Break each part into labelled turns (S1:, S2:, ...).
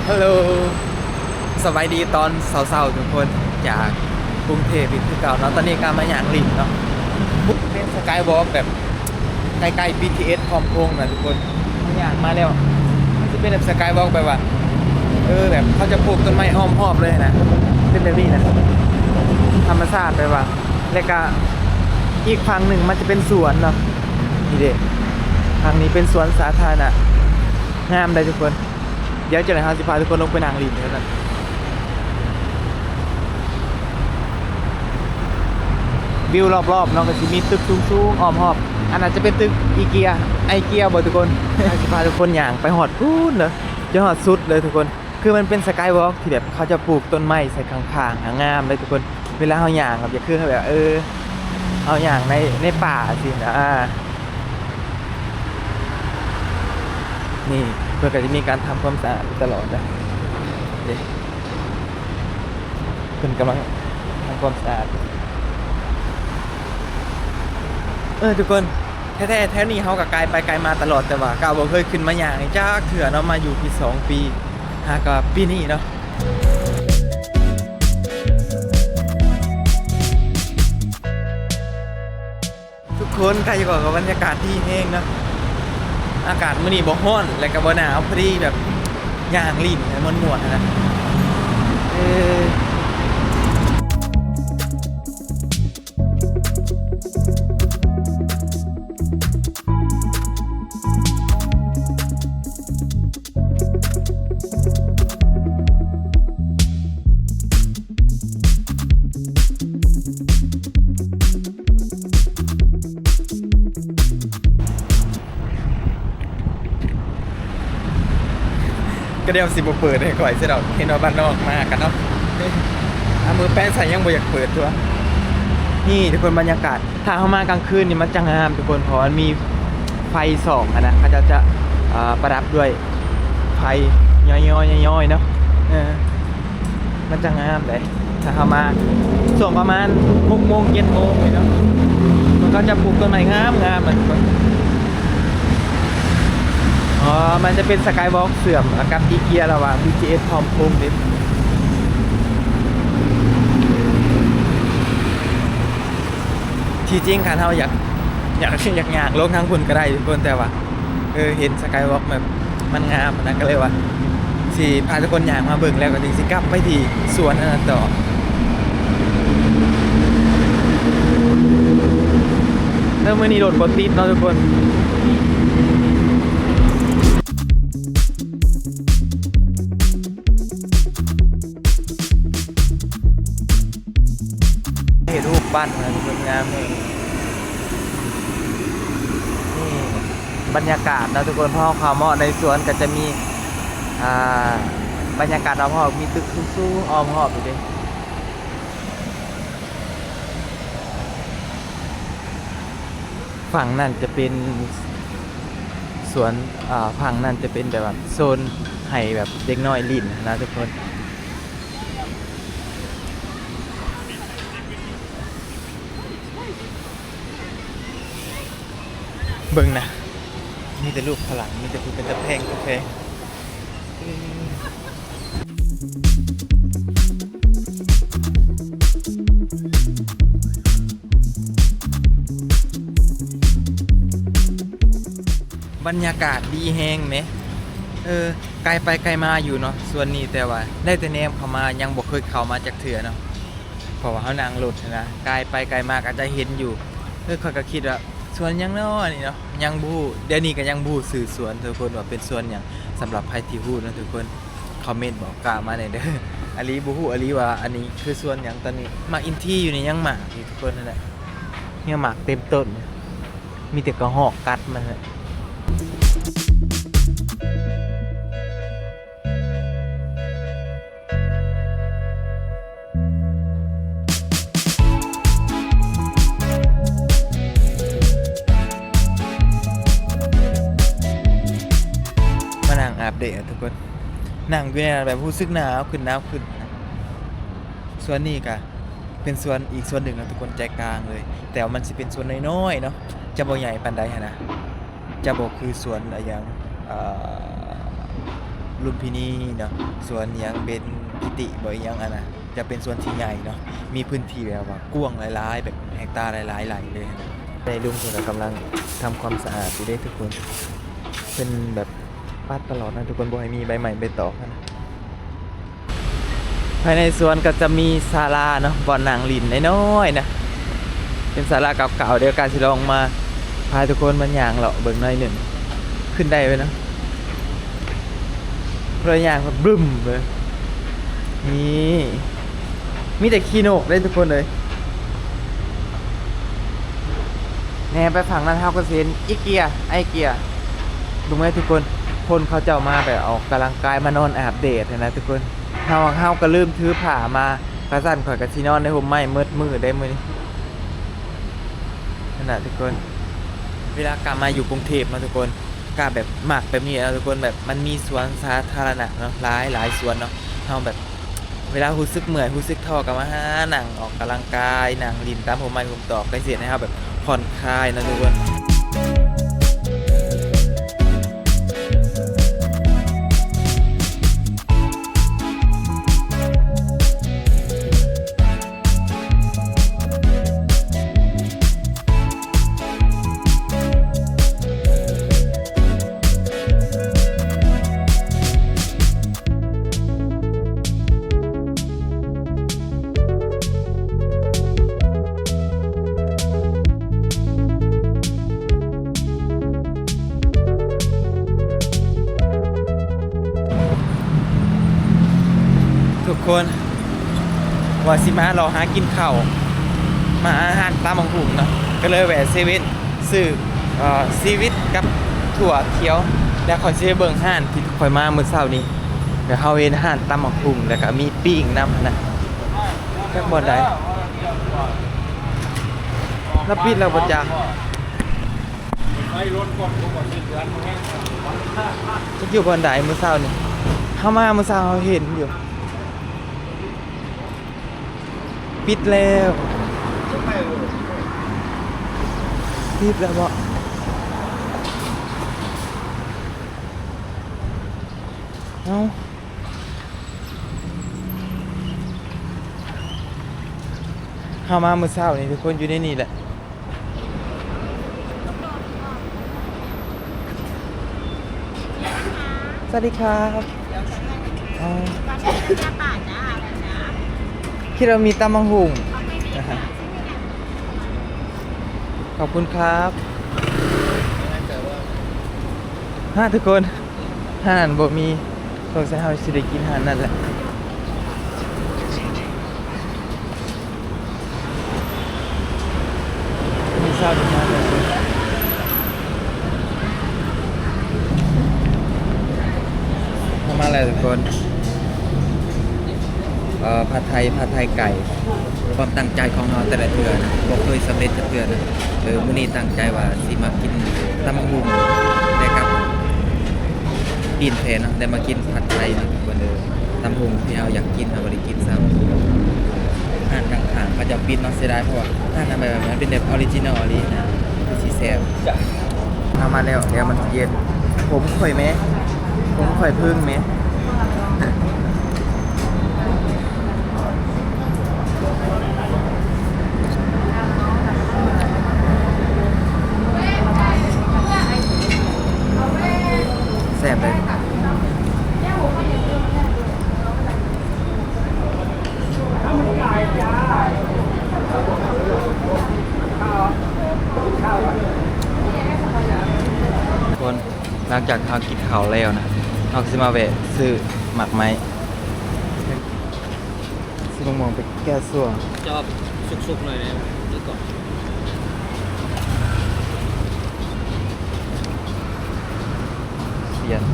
S1: ฮัลโหลสบายดีตอนเช้าๆทุกคนจากกรุงเทพอีกคือเก่าเนาะตอนนี้การมาอย่างลินเนาะเป็นสกายวอล์กแบบใกล้ๆ BTS พร้อมพงษ์นะทุกคนอย่างมาแล้วมันจะเป็นแบบสกายวอล์กแบบว่าแบบเขาจะปลูกต้นไม้อ้อมรอบเลยนะเป็นแบบนี้นะธรรมชาติไปว่าแล้วก็อีกฝั่งหนึ่งมันจะเป็นสวนเนาะนี่เด็ทางนี้เป็นสวนสาธารณะงามเลยทุกคนเดี๋ยวจะให้พาทุกคนลงไปนั่งริมกันวิวรอบๆเนาะก็จะมีตึกสูงๆอ้อมรอบอันนั้นจะเป็นตึกไอเกียบ่ทุกคนจะพาทุกคนอย่างไปหอดพูนเลยจะหอดสุดเลยทุกคนคือมันเป็นสกายวอล์กที่แบบเขาจะปลูกต้นไม้ใส่ข้างๆงามเลยทุกคนเวลาเขาอย่างแบบจะคือแบบเอาอย่างในป่าสินะนี่เพื่อก็จะมีการทำความสะอาดตลอดนะเดี๋ยวคุณกำลังทำความสะอาดทุกคนแท้นี่เขากับไกลไปไกลมาตลอดแต่ว่าก้าวบ่เคยขึ้นมาอย่างจ้าเถื่อเนาะมาอยู่ปี2 ปีหากับปีนี้เนาะทุกคนใครอยู่กับบรรยากาศที่แห้งเนาะอากาศมื้อนี้บ่ร้อนและก็บ่หนาวพอดีแบบย่างลิ้นม่วนๆนะก็เดี๋ยวสิบ่เปิดให้ข่อยสิดอกเห็นว่าบ้านนอกมากันเนาะเอามือแป้งใส่ยังบ่อยากเปิดตัวนี่ทุกคนบรรยากาศถ้าเข้ามากลางคืนนี่มันจะงามทุกคนเพราะมันมีไฟส่องนะเขาจะประดับด้วยไฟย้อยๆเนาะมันจะงามเลยถ้าเข้ามาส่วงประมาณ6 โมง 7 โมงเลยเนาะมันก็จะปลูกต้นไม้งามมันมันจะเป็นสกายวอล์กเสื่อมกับอีเกียระหว่าง BTS พร้อมพงษ์นิดที่จริงค่ะเราอยากลงทางคุณก็ได้ทุกคนแต่ว่าเห็นสกายวอล์กแบบมันงามนะก็เลยว่าสิพาทุกคนอยากมาเบิ่งแล้วก็สิกลับไปที่สวนนั้นต่อแล้วมื้อนี้รถบ่ติดเนาะทุกคนเห็นรูปบ้านนะทุกคนงามเลยนี่บรรยากาศนะทุกคนพ่อความเหมาะในสวนก็จะมีบรรยากาศรอบหอบมีตึกสูงๆอ้อมหอบอยู่ดิฝั่งนั่นจะเป็นสวนฝั่งนั่นจะเป็นแบบโซนให้แบบเด็กน้อยลิ้นนะทุกคนเบิ่งนะมีแต่รูปพลังมีแต่ผู้เป็นตะแพงบรรยากาศดีแฮงไหมไกลไปไกลมาอยู่เนาะส่วนนี้แต่ว่าได้แต่แนมเข้ามายังบ่เคยเข้ามาจากเถื่อเนาะเพราะว่าเขานั่งรถนะไกลไปไกลมาก็จะเห็นอยู่ค่อยก็คิดว่าสวนยังน้อนี่เนาะยังบูเดี๋ยวนี้ก็ยังบูสื่อสวนทุกคนว่าเป็นสวนอย่างสำหรับใครที่ฮู้นะทุกคนคอมเมนต์บอกกล่าวมาหน่อยเด้ออลีบูฮู้อลีว่าอันนี้คือสวนอย่างตอนนี้หมากอินที่อยู่ในยังหมากนี่ทุกคนนั่นแหละเนี่ยหมากเต็มต้นมีแต่กระหอกกัดมันเลยอัปเดตทุกคนนั่งอยู่ในแบบรู้สึกหนาวขึ้นนะส่วนนี้ก็เป็นส่วนอีกส่วนหนึ่งนะทุกคนใจกลางเลยแต่มันจะเป็นส่วนน้อยๆเนาะจะบ่ใหญ่ปานใดนะจะบ่คือส่วนอย่าง ลุมพินีเนาะสวนหยังเป็นพิติบ่อีหยังอันน่ะจะเป็นสวนที่ใหญ่เนาะมีพื้นที่แบบว่ากว้างหลายๆแบบเฮกตาร์หลายๆไหลเลยนะในลุงเพิ่นก็กำลังทำความสะอาดอยู่เด้ทุกคนเป็นแบบปัดตลอดนะทุกคนบ่ให้มีใบใหม่ใบตอกนะภายในสวนก็จะมีศาลาเนาะบ่อนั่งเล่นน้อยๆนะเป็นศาลาเก่าๆเดี๋ยวการสิลองมาพาทุกคนมาย่างเลาะเบิ่งหน่อยหนึ่งขึ้นได้ไหมเนาะเพราะย่างแบบบึ้มเลยนี่มีแต่ขี้นกเลยทุกคนเลยแน่ไปฝั่งนั้นเฮาก็เห็นอีเกียไอเกียดูไหมทุกคนคนเขาเจ้ามาแบบออกกำลังกายมานอนอาบแดดนะทุกคนเฮาก็ลืมถือผ้ามากระสั่นข่อยกับที่นอนในห่มไม้มืดได้มื้อนี้ขนาดทุกคนเวลากลับมาอยู่กรุงเทพนะทุกคนกาแบบหมักแบบนี้นะทุกคนแบบมันมีสวนสาธารณะเนาะหลายสวนเนาะเฮาแบบเวลารู้สึกเมื่อยรู้สึกท้อก็มาหาหนังออกกำลังกายหนังลินตามผมไม้ผมตอกได้เสียให้เฮาแบบผ่อนคลายนะทุกคนทุกคนว่าสิมาเราหากินข้าวมาอาหารตามบังหุงเนาะก็เลยแวะเซเว่นซื้อซีวิตกับถั่วเขียวแล้วเขาสิเบิ่งห้านที่ค่อยมามื้อเช้านี้เดี๋ยวเฮาเห็นห้านตามบังหุงแล้วก็มีปิ้งนำนะแค่บ่ได้แล้วปิดแล้วบ่จักจะอยู่บ่ได้มื้อเช้านี้เฮามามื้อเช้าเฮาเห็นอยู่ปิดแล้วปิดแล้วบ่เอ้าเข้ามาเมื่อเช้านี่ทุกคนอยู่ในนี่แหละสวัสดีครับที่เรามีตำมังหุงขอบคุณครับทุกคนห่านบ่มีสงสัยเฮาสิได้กินห่านนั่นแหละมีเศร้าดีมากเลยมาแล้วทุกคนผัดไทยไก่ความตั้งใจของเราแต่ละเทื่อนะบ่เคยสำเร็จแต่เทื่อนะมื้อนี้ตั้งใจว่าสิมากินตำบักหุ่งได้กับกินแทนเนาะได้มากินผัดไทยนะทุกคนตำบักหุ่งที่เราอยากกินเราบ่ได้กินซ้ำอาหารข้างๆเขาจะปิดเนาะเสียดายเพราะว่าอาหารแบบนั้นเป็นแบบออริจินอลเลยนะสิแซ่บเอามาแล้วเดี๋ยวมันเย็นผมข่อยแม้ผมข่อยพึ่งแม้แซ่บเลยคนหลังจากเรากินข้าวแล้วนะเราสิมาแวะซื้อหมักไม้ซื้อมองไปแก้ส่วง
S2: ชอบสุกๆหน่อยนะนี่ก่อน
S1: เสียน
S2: 20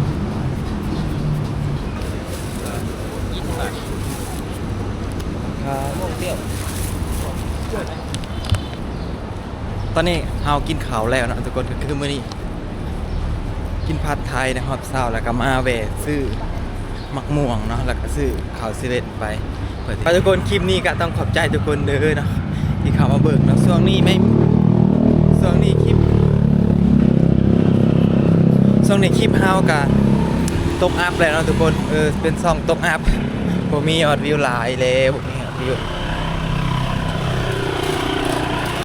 S2: บาท
S1: ครับ
S2: เปรี้ยว
S1: ตอนนี้เรากินข้าวแล้วนะทุกคนก็คือมื้อนี้กินผัดไทยนะครับเช้าแล้วก็มาแวะซื้อมักม่วงเนาะแล้วก็ซื้อข้าวเซเว่นไปทุกคนคลิปนี้ก็ต้องขอบใจทุกคนเด้อเนาะที่เข้ามาเบิ่งเนาะช่วงนี้คลิปเฮาก็ต ตกอัพเลยเนาะทุกคนเป็นซ่องตกอัพผมมียอดวิวหลายแล้วผมมียอดวิว